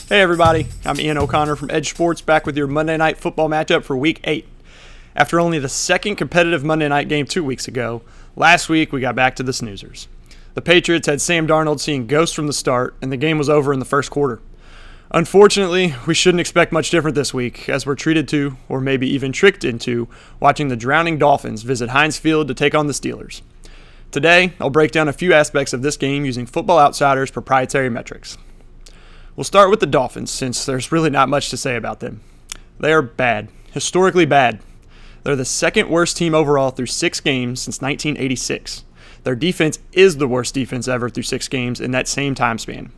Hey everybody, I'm Ian O'Connor from EdjSports, back with your Monday Night Football matchup for Week 8. After only the second competitive Monday night game 2 weeks ago, last week we got back to the snoozers. The Patriots had Sam Darnold seeing ghosts from the start, and the game was over in the first quarter. Unfortunately, we shouldn't expect much different this week, as we're treated to, or maybe even tricked into, watching the drowning Dolphins visit Heinz Field to take on the Steelers. Today, I'll break down a few aspects of this game using Football Outsiders' proprietary metrics. We'll start with the Dolphins, since there's really not much to say about them. They are bad, historically bad. They're the second worst team overall through 6 games since 1986. Their defense is the worst defense ever through 6 games in that same time span.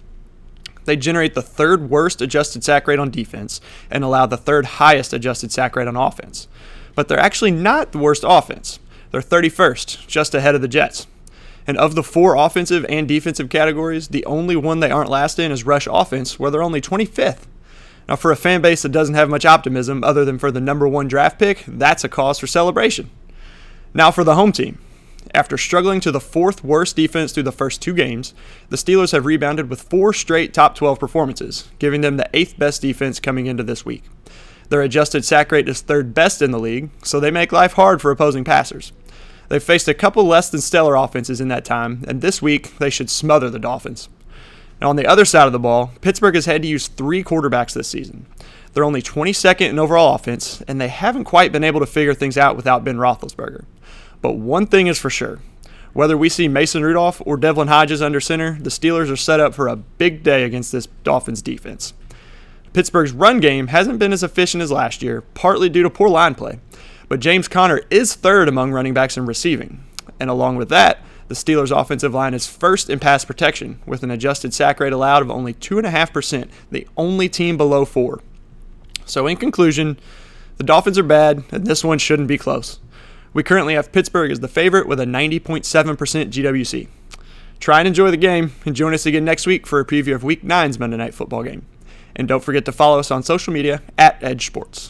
They generate the 3rd worst adjusted sack rate on defense and allow the 3rd highest adjusted sack rate on offense. But they're actually not the worst offense. They're 31st, just ahead of the Jets. And of the 4 offensive and defensive categories, the only one they aren't last in is rush offense, where they're only 25th. Now, for a fan base that doesn't have much optimism other than for the number 1 draft pick, that's a cause for celebration. Now for the home team. After struggling to the 4th worst defense through the first 2 games, the Steelers have rebounded with 4 straight top 12 performances, giving them the 8th best defense coming into this week. Their adjusted sack rate is 3rd best in the league, so they make life hard for opposing passers. They've faced a couple less than stellar offenses in that time, and this week they should smother the Dolphins. Now on the other side of the ball, Pittsburgh has had to use 3 quarterbacks this season. They're only 22nd in overall offense, and they haven't quite been able to figure things out without Ben Roethlisberger. But one thing is for sure. Whether we see Mason Rudolph or Devlin Hodges under center, the Steelers are set up for a big day against this Dolphins defense. Pittsburgh's run game hasn't been as efficient as last year, partly due to poor line play. But James Conner is 3rd among running backs in receiving. And along with that, the Steelers' offensive line is 1st in pass protection, with an adjusted sack rate allowed of only 2.5%, the only team below 4. So in conclusion, the Dolphins are bad, and this one shouldn't be close. We currently have Pittsburgh as the favorite with a 90.7% GWC. Try and enjoy the game, and join us again next week for a preview of Week 9's Monday Night Football game. And don't forget to follow us on social media at EdjSports.